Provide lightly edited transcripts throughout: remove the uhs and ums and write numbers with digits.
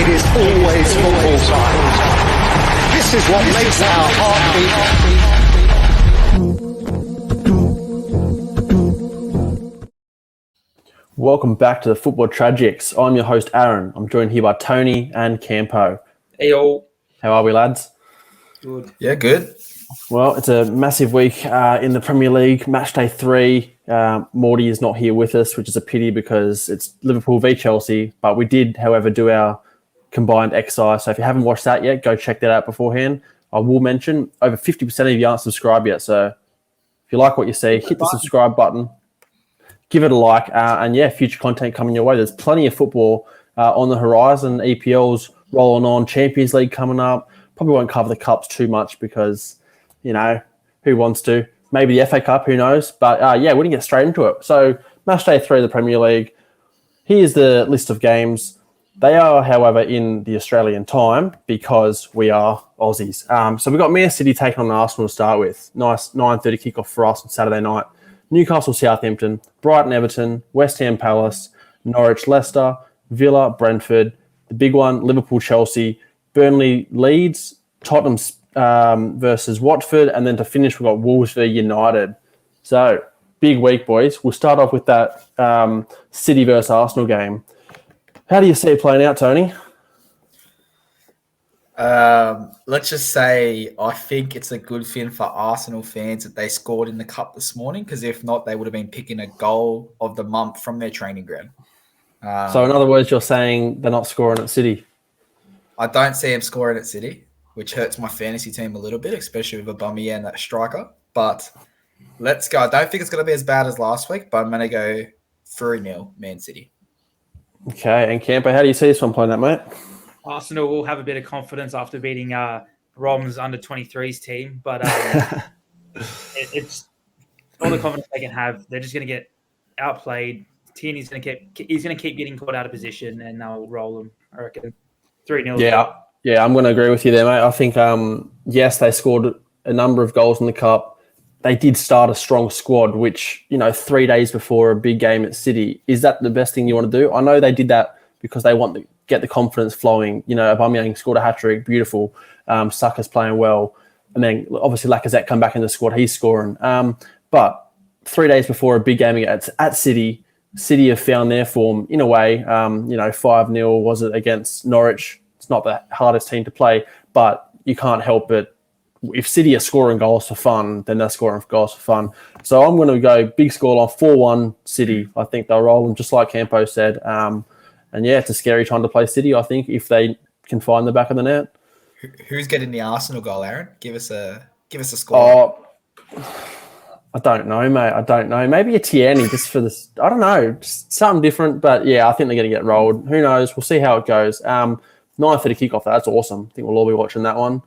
It is always football time. This is what makes our heart beat. Welcome back to the Football Tragics. I'm your host, Aaron. I'm joined here by Tony and Campo. Hey, all. How are we, lads? Good. Yeah, good. Well, it's a massive week in the Premier League. Matchday 3. Morty is not here with us, which is a pity because it's Liverpool v Chelsea. But we did, however, do our combined exercise. So if you haven't watched that yet, go check that out beforehand. I will mention over 50% of you aren't subscribed yet. So if you like what you see, hit the subscribe button. Give it a like. And yeah, future content coming your way. There's plenty of football on the horizon. EPL's rolling on. Champions League coming up. Probably won't cover the Cups too much because, you know, who wants to? Maybe the FA Cup, who knows? But yeah, we're going to get straight into it. So Matchday 3 of the Premier League. Here's the list of games. They are, however, in the Australian time because we are Aussies. So we've got Man City taking on Arsenal to start with. Nice 9:30 kickoff for us on Saturday night. Newcastle, Southampton, Brighton, Everton, West Ham, Palace, Norwich, Leicester, Villa, Brentford. The big one, Liverpool, Chelsea, Burnley, Leeds, Tottenham versus Watford, and then to finish, we've got Wolves v United. So, big week, boys. We'll start off with that City versus Arsenal game. How do you see it playing out, Tony? Let's just say I think it's a good thing for Arsenal fans that they scored in the Cup this morning, because if not, they would have been picking a goal of the month from their training ground. So, in other words, you're saying they're not scoring at City? I don't see him scoring at City, which hurts my fantasy team a little bit, especially with Aubameyang and that striker. But let's go. I don't think it's going to be as bad as last week, but I'm going to go 3-0 Man City. Okay, and Campo, how do you see this one playing out, mate? Arsenal will have a bit of confidence after beating Rom's under-23s team, but it's all the confidence they can have. They're just going to get outplayed. Tierney's going to keep getting caught out of position, and they'll roll them. I reckon 3-0. Yeah, I'm going to agree with you there, mate. I think yes, they scored a number of goals in the Cup. They did start a strong squad, which, 3 days before a big game at City, is that the best thing you want to do? I know they did that because they want to get the confidence flowing. Aubameyang scored a hat-trick, beautiful. Saka's playing well. And then, obviously, Lacazette come back in the squad, he's scoring. But 3 days before a big game at City, City have found their form in a way. 5-0 was it against Norwich. It's not the hardest team to play, but you can't help it. If City are scoring goals for fun, then they're scoring goals for fun. So I'm going to go big scoreline 4-1 City. I think they'll roll them, just like Campo said. And yeah, it's a scary time to play City, I think, if they can find the back of the net. Who's getting the Arsenal goal, Aaron? Give us a score. I don't know, mate. I don't know. Maybe a Tierney just for this. I don't know. Just something different. But yeah, I think they're going to get rolled. Who knows? We'll see how it goes. 9:30 kickoff. That's awesome. I think we'll all be watching that one.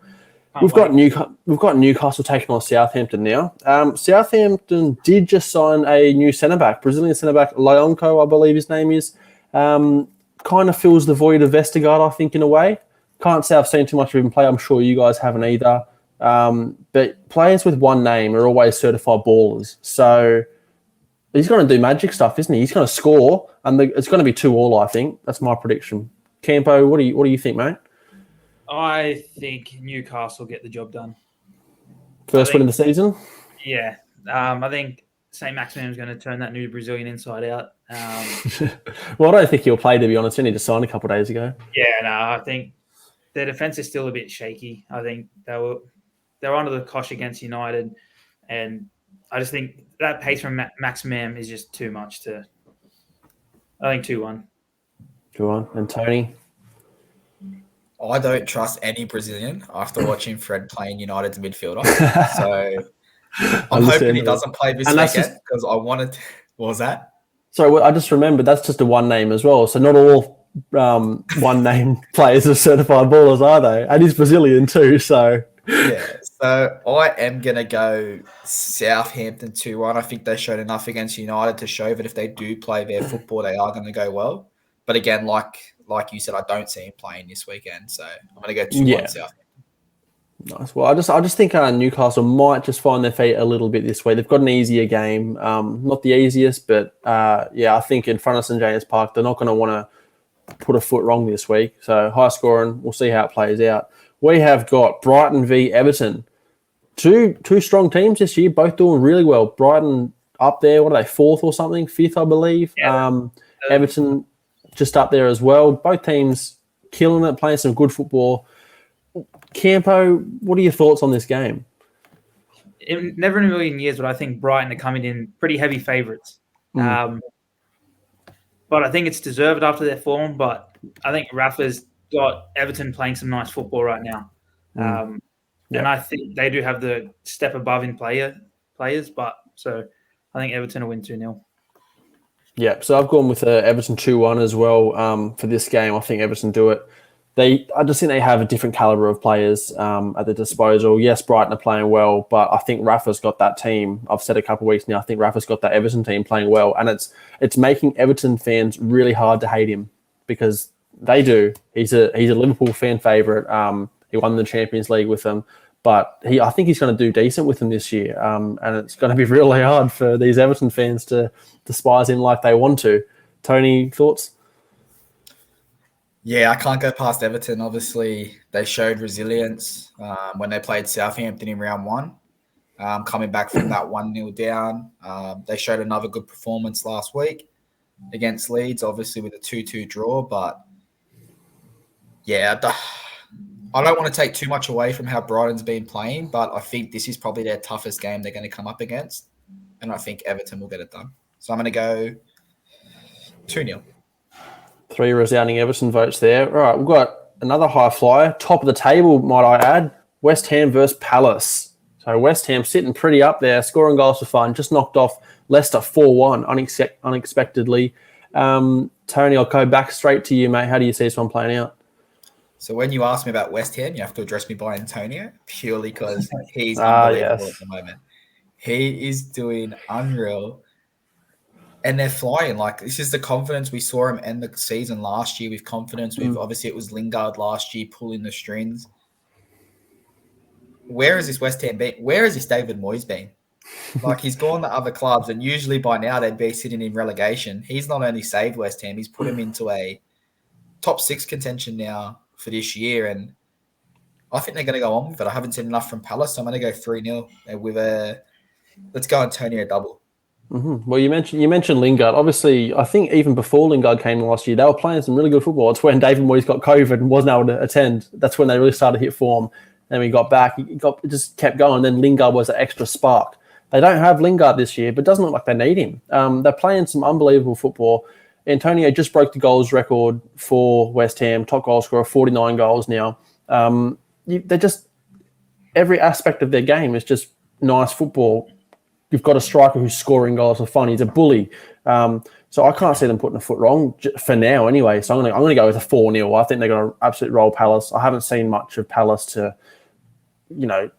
We've got Newcastle taking on Southampton now. Southampton did just sign a new centre-back, Brazilian centre-back, Leonco, I believe his name is. Kind of fills the void of Vestergaard, I think, in a way. Can't say I've seen too much of him play. I'm sure you guys haven't either. But players with one name are always certified ballers. So he's going to do magic stuff, isn't he? He's going to score, and it's going to be 2-2, I think. That's my prediction. Campo, what do you think, mate? I think Newcastle get the job done. First win of the season? Yeah. I think St. Maximin is going to turn that new Brazilian inside out. Well, I don't think he'll play, to be honest. He only just signed a couple of days ago. Yeah, no, I think their defence is still a bit shaky. I think they're under the cosh against United, and I just think that pace from Maximin is just too much I think 2-1. Go on. And Tony? I don't trust any Brazilian after watching Fred playing United's midfielder. So I'm hoping he doesn't play this weekend because I wanted to. What was that? Sorry, I just remembered that's just a one name as well. So not all one name players are certified ballers, are they? And he's Brazilian too, so. Yeah, so I am going to go Southampton 2-1. I think they showed enough against United to show that if they do play their football, they are going to go well. But again, like you said, I don't see him playing this weekend, so I'm going to go 2-1 Southampton. Nice. Well, I just think Newcastle might just find their feet a little bit this way. They've got an easier game, not the easiest, but I think in front of St James Park, they're not going to want to put a foot wrong this week. So high scoring. We'll see how it plays out. We have got Brighton v Everton. Two strong teams this year, both doing really well. Brighton up there, what are they, fourth or something? Fifth, I believe. Yeah. Everton just up there as well. Both teams killing it, playing some good football. Campo, what are your thoughts on this game? Never in a million years would I think Brighton are coming in pretty heavy favourites. But I think it's deserved after their form. But I think Rafa's got Everton playing some nice football right now. And I think they do have the step above in players. But so I think Everton will win 2-0. Yeah, so I've gone with Everton 2-1 as well for this game. I think Everton do it. I just think they have a different caliber of players at their disposal. Yes, Brighton are playing well, but I think Rafa's got that team. I've said a couple of weeks now, I think Rafa's got that Everton team playing well, and it's making Everton fans really hard to hate him because they do. He's a Liverpool fan favourite. He won the Champions League with them, but I think he's going to do decent with them this year, and it's going to be really hard for these Everton fans to despise him like they want to. Tony, thoughts? Yeah, I can't go past Everton. Obviously, they showed resilience when they played Southampton in round one, coming back from that 1-0 down. They showed another good performance last week against Leeds, obviously with a 2-2 draw. But, yeah, I don't want to take too much away from how Brighton's been playing, but I think this is probably their toughest game they're going to come up against, and I think Everton will get it done. So I'm going to go 2-0. 3 resounding Everton votes there. All right, we've got another high flyer. Top of the table, might I add. West Ham versus Palace. So West Ham sitting pretty up there, scoring goals for fun. Just knocked off Leicester 4-1 unexpectedly. Tony, I'll go back straight to you, mate. How do you see this one playing out? So when you ask me about West Ham, you have to address me by Antonio, purely because he's unbelievable at the moment. He is doing unreal. And they're flying. Like, this is the confidence. We saw him end the season last year with confidence. Obviously, it was Lingard last year pulling the strings. Where has this West Ham been? Where has this David Moyes been? Like, he's gone to other clubs, and usually by now they'd be sitting in relegation. He's not only saved West Ham, he's put him into a top 6 contention now for this year. And I think they're going to go on with it. I haven't seen enough from Palace, so I'm going to go 3-0 with let's go Antonio double. Mm-hmm. Well, you mentioned Lingard. Obviously, I think even before Lingard came last year, they were playing some really good football. It's when David Moyes got COVID and wasn't able to attend. That's when they really started to hit form. Then we got back. It just kept going. Then Lingard was the extra spark. They don't have Lingard this year, but it doesn't look like they need him. They're playing some unbelievable football. Antonio just broke the goals record for West Ham. Top goal scorer, 49 goals now. They're just every aspect of their game is just nice football. You've got a striker who's scoring goals for fun. He's a bully. So I can't see them putting a foot wrong for now anyway. So I'm going to go with a 4-0. I think they're going to absolutely roll Palace. I haven't seen much of Palace to,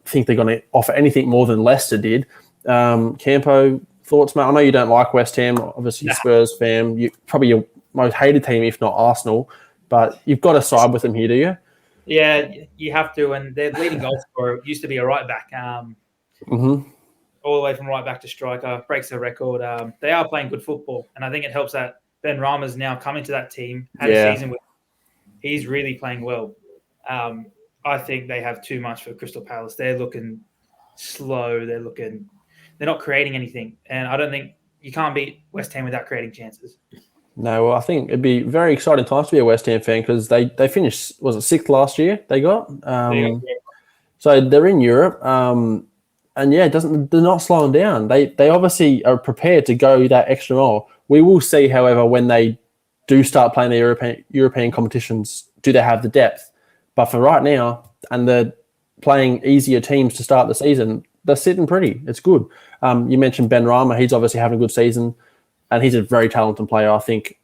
think they're going to offer anything more than Leicester did. Campo, thoughts, mate? I know you don't like West Ham. Obviously, Spurs fan. Probably your most hated team, if not Arsenal. But you've got to side with them here, do you? Yeah, you have to. And their leading goal scorer used to be a right back. All the way from right back to striker, breaks the record. They are playing good football, and I think it helps that Ben Rama's now coming to that team. Had a season where he's really playing well. I think they have too much for Crystal Palace. They're looking slow. They're not creating anything, and I don't think you can't beat West Ham without creating chances. No, well, I think it'd be very exciting times to be a West Ham fan because they finished, was it 6th last year? They got so they're in Europe. And they're not slowing down. They obviously are prepared to go that extra mile. We will see, however, when they do start playing the European competitions, do they have the depth? But for right now, and they're playing easier teams to start the season, they're sitting pretty. It's good. You mentioned Ben Rama. He's obviously having a good season, and he's a very talented player. I think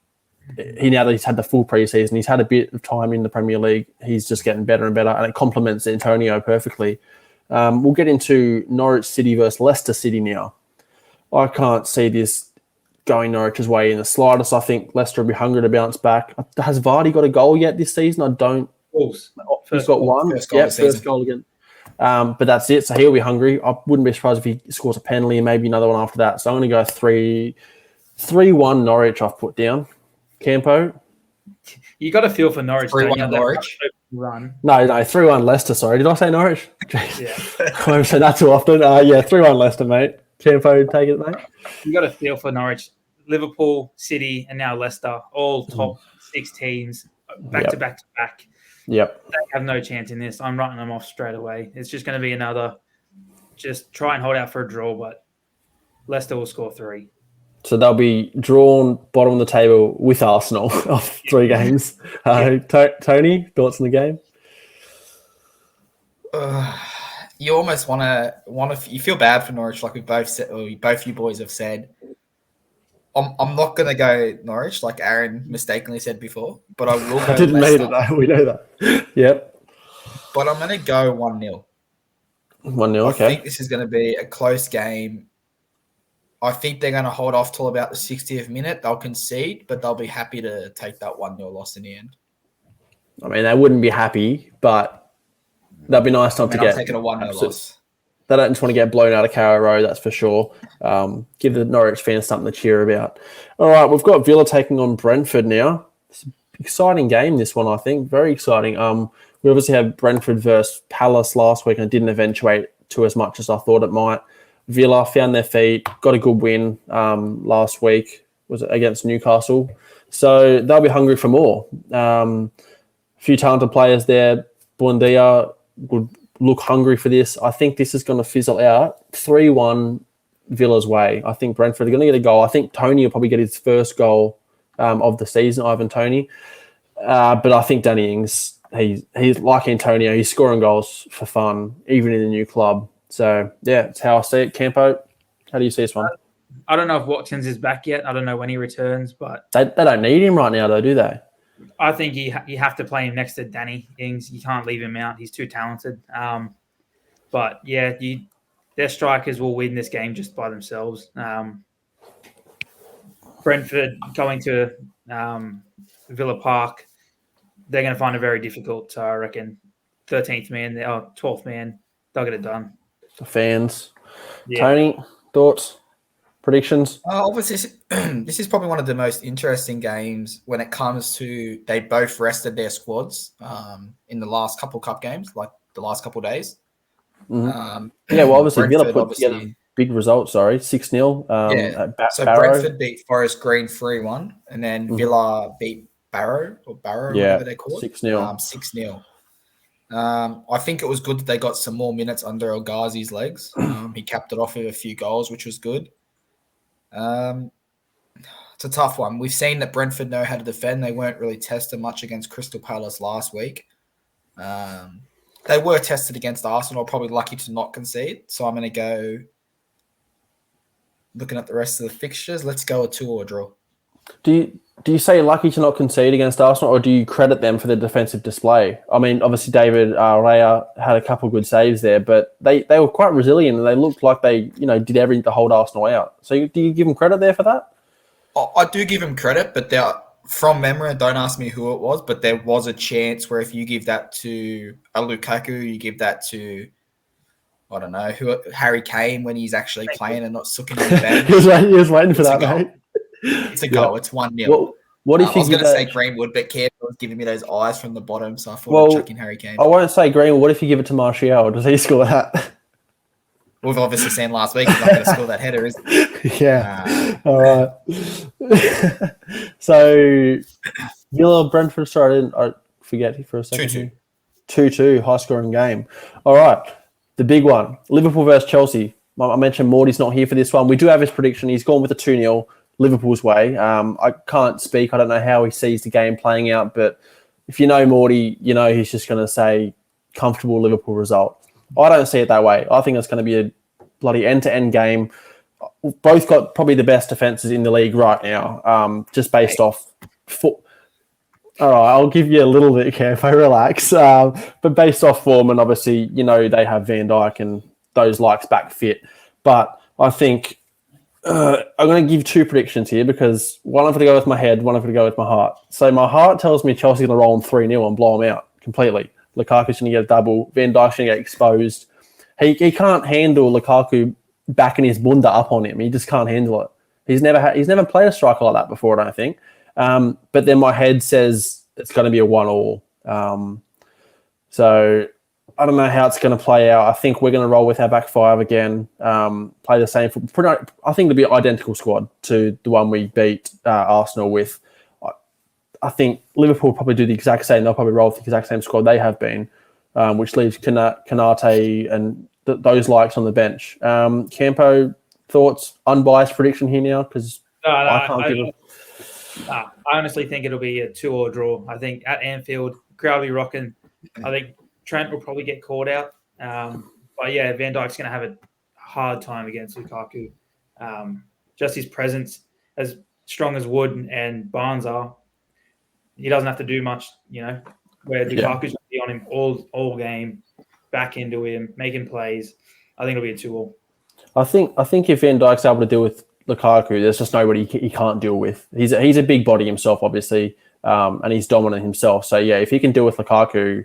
now that he's had the full preseason, he's had a bit of time in the Premier League. He's just getting better and better, and it complements Antonio perfectly. We'll get into Norwich City versus Leicester City now. I can't see this going Norwich's way in the slightest. I think Leicester will be hungry to bounce back. Has Vardy got a goal yet this season? I don't. He's got one. First goal again. But that's it. So he'll be hungry. I wouldn't be surprised if he scores a penalty and maybe another one after that. So I'm going to go 3-1 Norwich I've put down. Campo? You got a feel for Norwich. 3-1 Norwich. Run. No, 3-1 Leicester. Sorry, did I say Norwich? Yeah. I haven't said that too often. 3-1 Leicester, mate. Campo, take it, mate. You got a feel for Norwich. Liverpool, City, and now Leicester, all top 6 teams, back to back to back. Yep. They have no chance in this. I'm writing them off straight away. It's just going to be another, just try and hold out for a draw, but Leicester will score 3. So they'll be drawn bottom of the table with Arsenal of 3 games. Tony, thoughts on the game? You almost want to. You feel bad for Norwich, like we both said, or both you boys have said. I'm not going to go Norwich, like Aaron mistakenly said before, but I will go I didn't Leicester. mean it, though. We know that. Yep. But I'm going to go 1-0. 1-0, okay. I think this is going to be a close game. I think they're going to hold off till about the 60th minute. They'll concede, but they'll be happy to take that 1-0 loss in the end. I mean, they wouldn't be happy, but that'd be nice not to get. I'm taking a 1-0 loss. They don't just want to get blown out of Carrow Road, that's for sure. Give the Norwich fans something to cheer about. All right, we've got Villa taking on Brentford now. It's an exciting game, this one, I think. Very exciting. We obviously had Brentford versus Palace last week and it didn't eventuate to as much as I thought it might. Villa found their feet, got a good win last week, was it against Newcastle. So they'll be hungry for more. A few talented players there. Buendia would look hungry for this. I think this is going to fizzle out 3-1 Villa's way. I think Brentford are going to get a goal. I think Tony will probably get his first goal of the season, Ivan Toney. But I think Danny Ings, he's like Antonio, he's scoring goals for fun, even in the new club. So, yeah, that's how I see it. Campo, how do you see this one? I don't know if Watkins is back yet. I don't know when he returns, but They don't need him right now, though, do they? I think you have to play him next to Danny Ings. You can't leave him out. He's too talented. But, yeah, their strikers will win this game just by themselves. Brentford going to Villa Park, they're going to find it very difficult. So I reckon 13th man, or 12th man, they'll get it done. The fans. Yeah. Tony, thoughts, predictions? Obviously, this is probably one of the most interesting games when it comes to they both rested their squads in the last couple cup games, like the last couple of days. Mm-hmm. Well, obviously, Villa put together big results, 6-0. So Barrow. Brentford beat Forest Green 3-1, and then Villa beat Barrow, whatever they're called. 6-0. 6-0. I think it was good that they got some more minutes under El Ghazi's legs. He capped it off with a few goals, which was good. It's a tough one. We've seen that Brentford know how to defend. They weren't really tested much against Crystal Palace last week. They were tested against Arsenal, probably lucky to not concede. So I'm going to go, looking at the rest of the fixtures, let's go a 2-2 draw. Do you say lucky to not concede against Arsenal, or do you credit them for their defensive display? I mean, obviously David Raya had a couple of good saves there, but they were quite resilient and they looked like they did everything to hold Arsenal out. So do you give them credit there for that? I do give them credit, but from memory, don't ask me who it was, but there was a chance where if you give that to a Lukaku, you give that to, I don't know, Harry Kane when he's actually playing and not sucking in the bed. he was waiting for that, mate. It's a goal. It's 1-0. What if I was going to say Greenwood, but Kev was giving me those eyes from the bottom, so I thought I'd chuck in Harry Kane. I won't say Greenwood. What if you give it to Martial? Does he score that? We've obviously seen last week he's not going to score that header, is he? Yeah. All right. So, Villa, Brentford, sorry, I forget for a second. 2-2, high-scoring game. All right. The big one, Liverpool versus Chelsea. I mentioned Morty's not here for this one. We do have his prediction. He's gone with a 2-0. Liverpool's way. I can't speak. I don't know how he sees the game playing out, but if you know Morty, he's just going to say comfortable Liverpool result. I don't see it that way. I think it's going to be a bloody end-to-end game. Both got probably the best defenses in the league right now, just based off foot. All right, I'll give you a little bit, Campo, relax. But based off form, and obviously, they have Van Dijk and those likes back fit. But I think I'm going to give 2 predictions here because one I'm going to go with my head, one I'm going to go with my heart. So my heart tells me Chelsea's going to roll them 3-0 and blow them out completely. Lukaku's going to get a double. Van Dijk's going to get exposed. He can't handle Lukaku backing his bunda up on him. He just can't handle it. He's never played a striker like that before, I don't think. But then my head says it's going to be a 1-1. So I don't know how it's going to play out. I think we're going to roll with our back five again, play the same. I think it'll be an identical squad to the one we beat Arsenal with. I think Liverpool will probably do the exact same. They'll probably roll with the exact same squad they have been, which leaves Kanate and those likes on the bench. Campo, thoughts, unbiased prediction here now? Because I honestly think it'll be a 2-2 draw. I think at Anfield, crowd will be rocking. I think Trent will probably get called out. But yeah, Van Dijk's going to have a hard time against Lukaku. Just his presence, as strong as Wood and Barnes are, he doesn't have to do much, where Lukaku's going to be on him all game, back into him, making plays. I think it'll be a 2-2. I think if Van Dijk's able to deal with Lukaku, there's just nobody he can't deal with. He's a big body himself, obviously, and he's dominant himself. So yeah, if he can deal with Lukaku,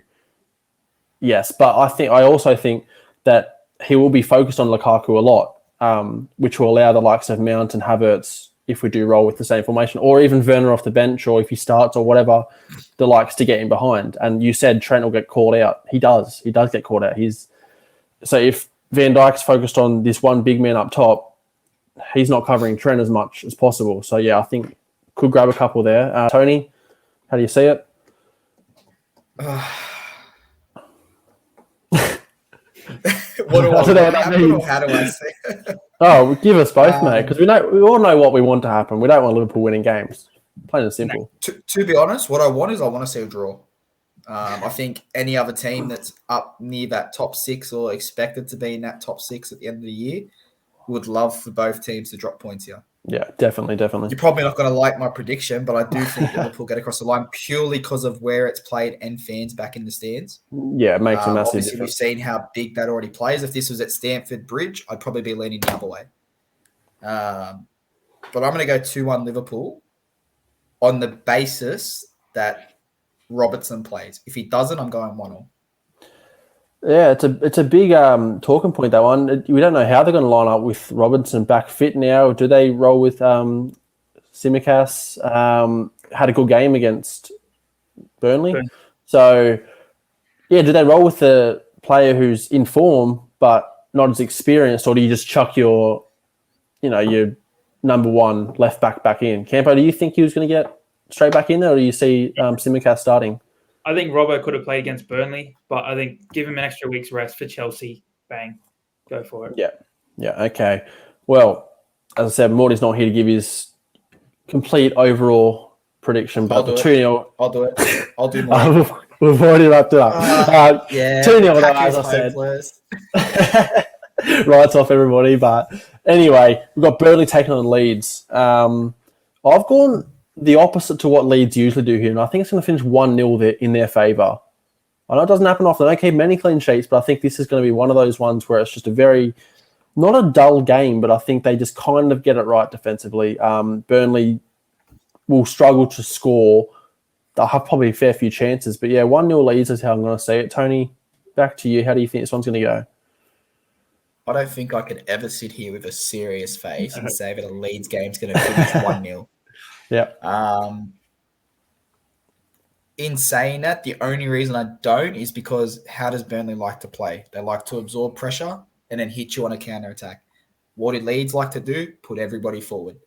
yes. But I also think that he will be focused on Lukaku a lot, which will allow the likes of Mount and Havertz, if we do roll with the same formation, or even Werner off the bench, or if he starts or whatever, the likes to get him behind. And you said Trent will get called out. He does get called out. So if Van Dijk's focused on this one big man up top, he's not covering Trent as much as possible. So yeah, I think could grab a couple there. Tony, how do you see it? How do I say it? Oh, give us both, mate, because we all know what we want to happen. We don't want Liverpool winning games. Plain and simple. To be honest, what I want to see a draw. I think any other team that's up near that top 6 or expected to be in that top 6 at the end of the year would love for both teams to drop points here. Yeah, definitely. You're probably not going to like my prediction, but I do think Liverpool get across the line purely because of where it's played and fans back in the stands. Yeah, it makes a massive obviously difference. We've seen how big that already plays. If this was at Stamford Bridge, I'd probably be leaning the other way. But I'm going to go 2-1 Liverpool on the basis that Robertson plays. If he doesn't, I'm going 1-1. Yeah, it's a big talking point, that one. We don't know how they're going to line up with Robinson back fit now. Do they roll with Tsimikas? Had a good game against Burnley. So, yeah, do they roll with the player who's in form but not as experienced, or do you just chuck your number one left back in? Campo, do you think he was going to get straight back in there, or do you see Tsimikas starting? I think Robbo could have played against Burnley, but I think give him an extra week's rest for Chelsea. Bang. Go for it. Yeah, okay. Well, as I said, Morty's not here to give his complete overall prediction, but the 2-0... I'll do it. I'll do more. We've already wrapped it up. 2-0, as I said. Writes off everybody. But anyway, we've got Burnley taking on Leeds. I've gone the opposite to what Leeds usually do here, and I think it's going to finish 1-0 in their favour. I know it doesn't happen often. They don't keep many clean sheets, but I think this is going to be one of those ones where it's just a very, not a dull game, but I think they just kind of get it right defensively. Burnley will struggle to score. They'll have probably a fair few chances, but yeah, 1-0 Leeds is how I'm going to see it. Tony, back to you. How do you think this one's going to go? I don't think I could ever sit here with a serious face and say that a Leeds game's going to finish 1-0. Yeah. In saying that, the only reason I don't is because how does Burnley like to play? They like to absorb pressure and then hit you on a counter-attack. What do Leeds like to do? Put everybody forward.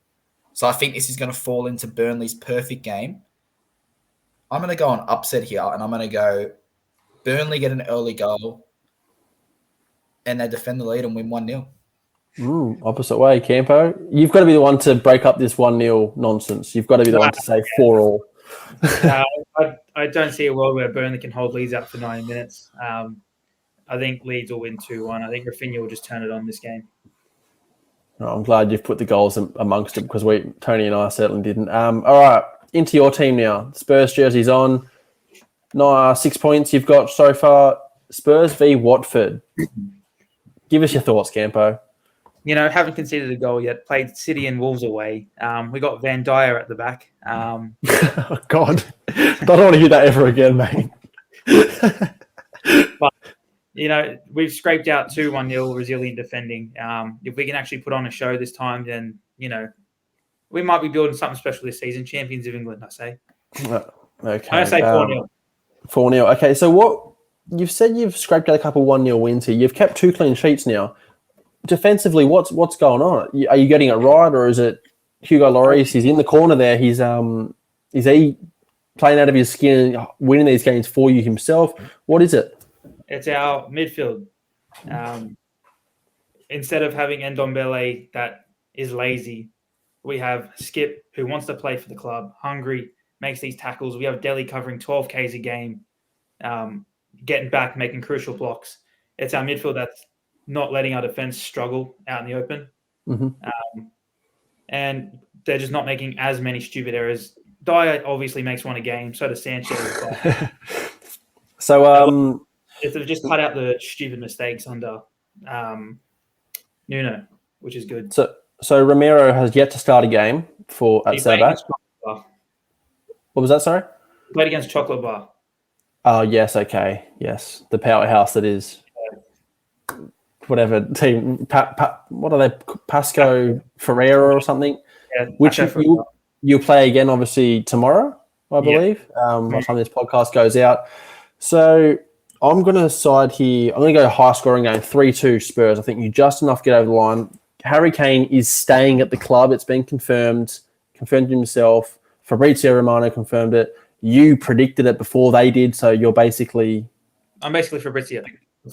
So I think this is going to fall into Burnley's perfect game. I'm going to go on upset here, and I'm going to go Burnley get an early goal and they defend the lead and win 1-0. Opposite way, Campo. You've got to be the one to break up this 1-0 nonsense. You've got to be the one to say 4-4. I don't see a world where Burnley can hold Leeds up for 90 minutes. I think Leeds will win 2-1. I think Rafinha will just turn it on this game. I'm glad you've put the goals amongst it, because Tony and I certainly didn't. All right, into your team now. Spurs jerseys on. 6 points you've got so far. Spurs v Watford. Give us your thoughts, Campo. Haven't conceded a goal yet. Played City and Wolves away. We got Van Dyer at the back. Oh, God. I don't want to hear that ever again, mate. But, we've scraped out 2-1-0 resilient defending. If we can actually put on a show this time, then, we might be building something special this season. Champions of England, I say. Okay. I say 4-0. 4-0. Okay, so what you've said you've scraped out a couple 1-0 wins here. You've kept 2 clean sheets now. Defensively, what's going on? Are you getting it right, or is it Hugo Lloris? He's in the corner there. Is he playing out of his skin and winning these games for you himself? What is it? It's our midfield. Instead of having Ndombele that is lazy, we have Skip who wants to play for the club, hungry, makes these tackles. We have Delhi covering 12 Ks a game, getting back, making crucial blocks. It's our midfield that's not letting our defense struggle out in the open. Mm-hmm. And they're just not making as many stupid errors. Dyer obviously makes one a game, so does Sanchez. So if they've just cut out the stupid mistakes under Nuno, which is good. So Romero has yet to start a game at Sabat. What was that, sorry? He played against Chocolate Bar. Oh, yes, okay. Yes, the powerhouse that is whatever team. What are they? Pasco Ferreira or something? Yeah, which you play again, obviously, tomorrow, I believe, by the time this podcast goes out. So I'm going to side here. I'm going to go high-scoring game, 3-2 Spurs. I think you just enough get over the line. Harry Kane is staying at the club. It's been confirmed himself. Fabrizio Romano confirmed it. You predicted it before they did, so you're basically... I'm basically Fabrizio.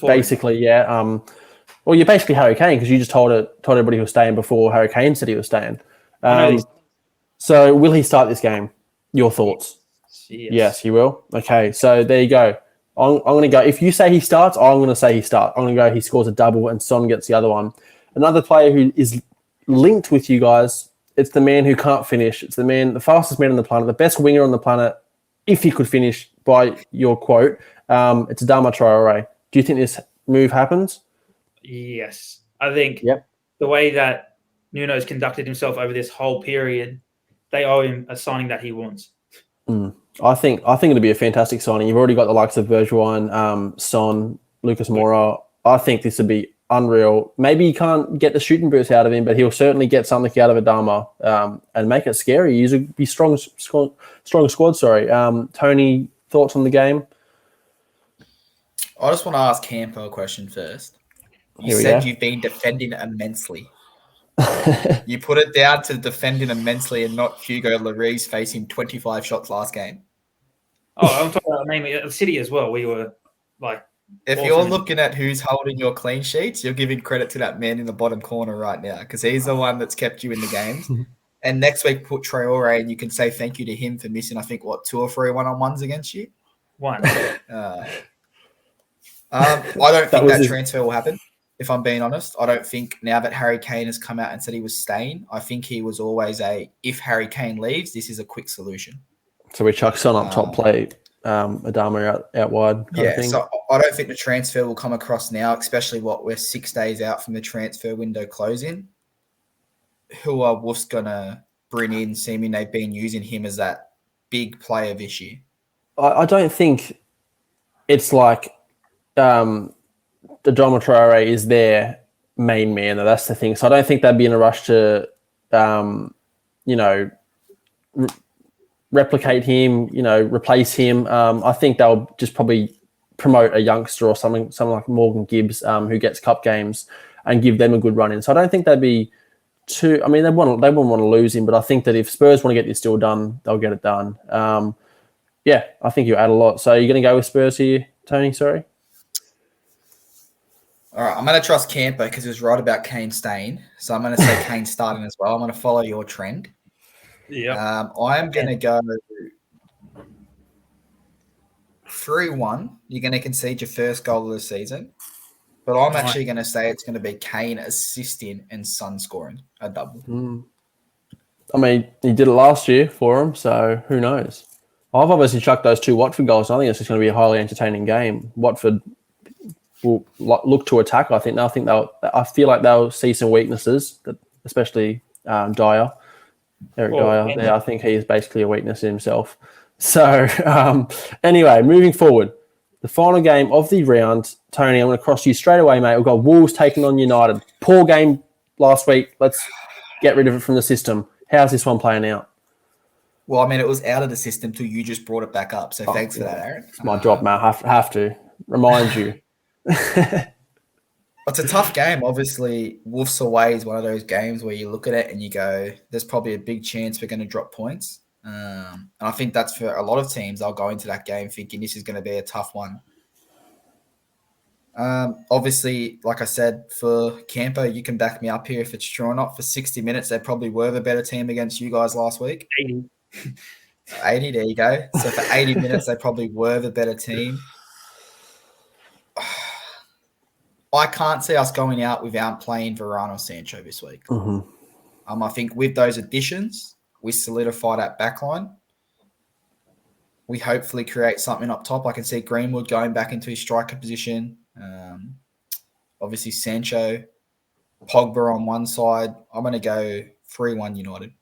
Basically, yeah. Well, you're basically Harry Kane because you just told everybody he was staying before Harry Kane said he was staying. So will he start this game? Your thoughts? Yes, he will. Okay, so there you go. I'm going to go. If you say he starts, I'm going to say he starts. I'm going to go he scores a double and Son gets the other one. Another player who is linked with you guys, it's the man who can't finish. It's the fastest man on the planet, the best winger on the planet, if he could finish by your quote. It's Adama Traore. Do you think this move happens? Yes. I think the way that Nuno's conducted himself over this whole period, they owe him a signing that he wants. I think it'll be a fantastic signing. You've already got the likes of Bergwijn, Son, Lucas Moura. I think this would be unreal. Maybe you can't get the shooting boost out of him, but he'll certainly get something out of Adama and make it scary. He's a be strong squad. Sorry, Tony, thoughts on the game? I just want to ask Campo a question first. You said you've been defending immensely. You put it down to defending immensely and not Hugo Lloris facing 25 shots last game. Oh, I'm talking about mainly City as well. We were like... If you're looking at who's holding your clean sheets, you're giving credit to that man in the bottom corner right now because he's the one that's kept you in the games. And next week, put Traore and you can say thank you to him for missing, I think, 2 or 3 one-on-ones against you? One. I don't think that transfer will happen, if I'm being honest. I don't think now that Harry Kane has come out and said he was staying, I think he was always if Harry Kane leaves, this is a quick solution. So we chuck Son up top, play Adama out wide. So I don't think the transfer will come across now, especially we're 6 days out from the transfer window closing. Who are Wolves going to bring in, seeming they've been using him as that big player this year? I don't think it's like Adama Traore is their main man. That's the thing. So I don't think they'd be in a rush to, replicate him, replace him. I think they'll just probably promote a youngster or someone like Morgan Gibbs who gets cup games and give them a good run in. So I don't think they'd be too. I mean, they wouldn't want to lose him, but I think that if Spurs want to get this deal done, they'll get it done. I think you add a lot. So you're going to go with Spurs here, Tony? Sorry. All right, I'm going to trust Campo because he was right about Kane staying. So I'm going to say Kane starting as well. I'm going to follow your trend. Yeah. I'm going to go 3-1. You're going to concede your first goal of the season. But I'm actually going to say it's going to be Kane assisting and Son scoring a double. I mean, he did it last year for him, so who knows? I've obviously chucked those 2 Watford goals. I think it's just going to be a highly entertaining game. Watford will look to attack. I feel like they'll see some weaknesses, especially Dyer. Eric Dyer. Yeah, I think he is basically a weakness in himself. So, anyway, moving forward, the final game of the round, Tony, I'm going to cross you straight away, mate. We've got Wolves taking on United. Poor game last week. Let's get rid of it from the system. How's this one playing out? Well, I mean, it was out of the system till you just brought it back up. So thanks for that, Aaron. It's my job, man. I have to remind you. It's a tough game. Obviously, Wolves away is one of those games where you look at it and you go, there's probably a big chance we're going to drop points. And I think that's for a lot of teams. I'll go into that game thinking this is going to be a tough one. Obviously, like I said, for Campo, you can back me up here if it's true or not. For 60 minutes, they probably were the better team against you guys last week. 80, there you go. So for 80 minutes, they probably were the better team. I can't see us going out without playing Varane or Sancho this week. Mm-hmm. I think with those additions, we solidify that backline. We hopefully create something up top. I can see Greenwood going back into his striker position. Obviously, Sancho, Pogba on one side. I'm going to go 3-1 United.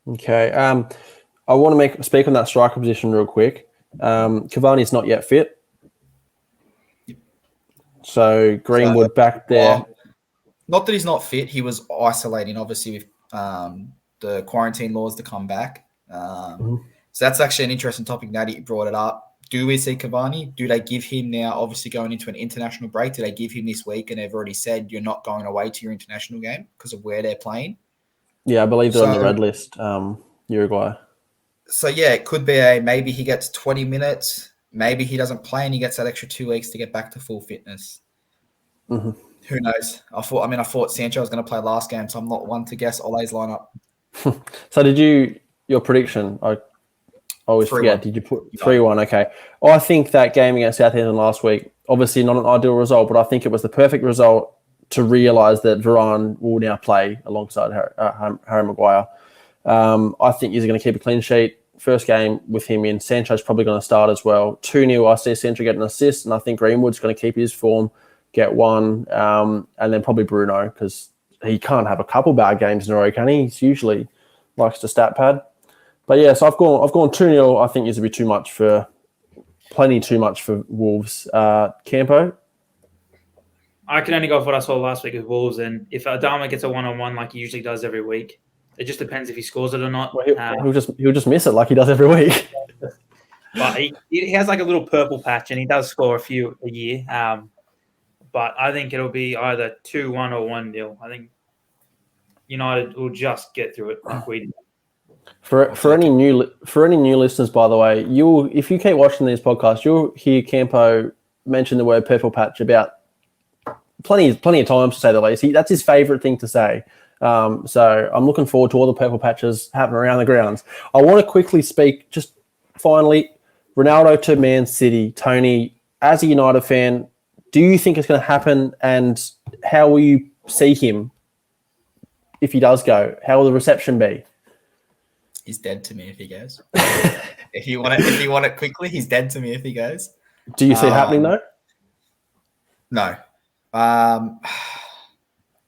Okay. I want to speak on that striker position real quick. Cavani's not yet fit. So Greenwood back there. Not that he's not fit. He was isolating, obviously, with the quarantine laws to come back. So that's actually an interesting topic now that you brought it up. Do we see Cavani? Do they give him now, obviously going into an international break, do they give him this week and they've already said you're not going away to your international game because of where they're playing? Yeah, I believe they're on the red list, Uruguay. So, yeah, it could be maybe he gets 20 minutes. Maybe he doesn't play and he gets that extra 2 weeks to get back to full fitness. Mm-hmm. Who knows? I thought Sancho was going to play last game, so I'm not one to guess Ole's lineup. So your prediction, I always forget, did you put 3-1? Okay. I think that game against Southampton last week, obviously not an ideal result, but I think it was the perfect result to realise that Varane will now play alongside Harry Maguire. I think he's going to keep a clean sheet. First game with him in. Sancho's probably going to start as well. 2-0, I see Sancho get an assist, and I think Greenwood's going to keep his form, get one, and then probably Bruno, because he can't have a couple bad games in a row, can he? He usually likes to stat pad. But yeah, so I've gone 2-0. I think is a bit plenty too much for Wolves. Campo? I can only go off what I saw last week with Wolves, and if Adama gets a one-on-one like he usually does every week, it just depends if he scores it or not. Well, he'll just miss it like he does every week. But he has like a little purple patch, and he does score a few a year. But I think it'll be either 2-1 or 1-0. I think United will just get through it like we did. For any new listeners, by the way, if you keep watching these podcasts, you'll hear Campo mention the word purple patch about plenty of times, to say the least. That's his favourite thing to say. So I'm looking forward to all the purple patches happening around the grounds. I want to quickly speak, just finally, Ronaldo to Man City. Tony, as a United fan, do you think it's going to happen, and how will you see him if he does go? How will the reception be? He's dead to me if he goes. If you want it quickly, he's dead to me if he goes. Do you see it happening though? No.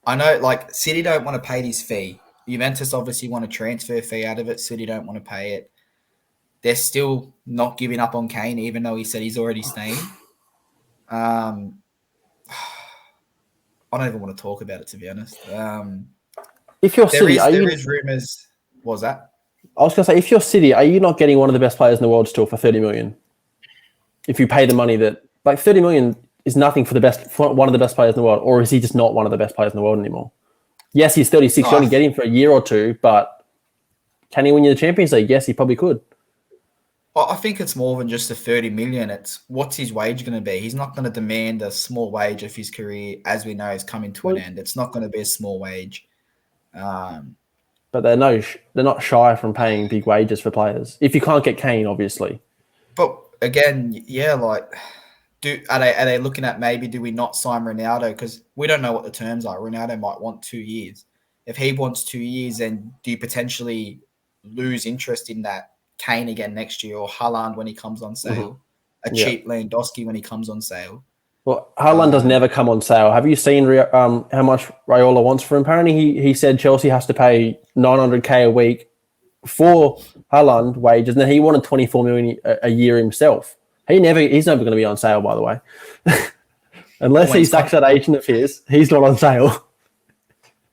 I know, like, City don't want to pay this fee. Juventus obviously want a transfer fee out of it. City don't want to pay it. They're still not giving up on Kane, even though he said he's already staying. I don't even want to talk about it, to be honest. If you're City, there is rumours. What was that? I was going to say, if you're City, are you not getting one of the best players in the world still for 30 million? If you pay the money that, like, 30 million is nothing for one of the best players in the world, or is he just not one of the best players in the world anymore? Yes, he's 36. You only get him for a year or two, but can he win you the Champions League? Yes, he probably could. I think it's more than just the 30 million. It's what's his wage going to be? He's not going to demand a small wage if his career, as we know, is coming to an end. It's not going to be a small wage. But they're not shy from paying big wages for players. If you can't get Kane, obviously. But again, yeah, like, are they looking at maybe do we not sign Ronaldo? Because we don't know what the terms are. Ronaldo might want 2 years. If he wants 2 years, then do you potentially lose interest in that Kane again next year, or Haaland when he comes on sale, cheap Lewandowski when he comes on sale? Well, Haaland does never come on sale. Have you seen how much Raiola wants for him? Apparently, he said Chelsea has to pay $900K a week for Haaland wages, and then he wanted $24 million a year himself. He's never going to be on sale, by the way. Unless he sacks that agent of his, he's not on sale.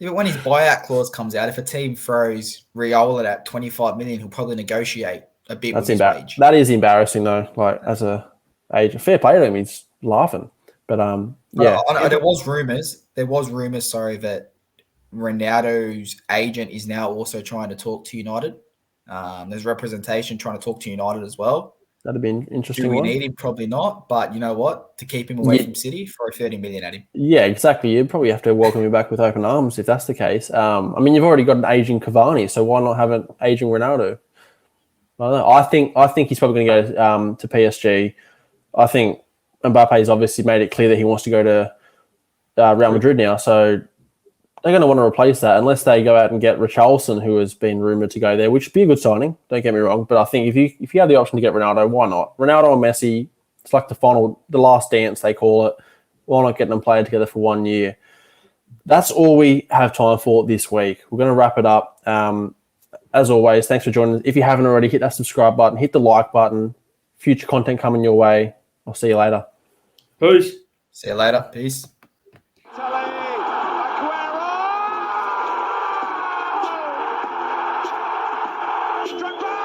Even when his buyout clause comes out, if a team throws Riola at 25 million, he'll probably negotiate a bit with his wage. That is embarrassing though. Like as a agent, fair play to him. He's laughing, but yeah. There was rumors. Sorry, that Ronaldo's agent is now also trying to talk to United. There's representation trying to talk to United as well. That'd be an interesting Do we one. need him? Probably not. But you know what? To keep him away from City, throw 30 million at him. Yeah, exactly. You'd probably have to welcome him back with open arms if that's the case. I mean, you've already got an aging Cavani, so why not have an aging Ronaldo? I don't know. I think he's probably going to go to PSG. I think Mbappe's obviously made it clear that he wants to go to Real Madrid now, so they're going to want to replace that unless they go out and get Richarlison, who has been rumoured to go there, which would be a good signing. Don't get me wrong, but I think if you have the option to get Ronaldo, why not? Ronaldo or Messi, it's like the last dance they call it. Why not get them playing together for 1 year? That's all we have time for this week. We're going to wrap it up. As always, thanks for joining us. If you haven't already, hit that subscribe button, hit the like button. Future content coming your way. I'll see you later. Peace. See you later. Peace. Struck by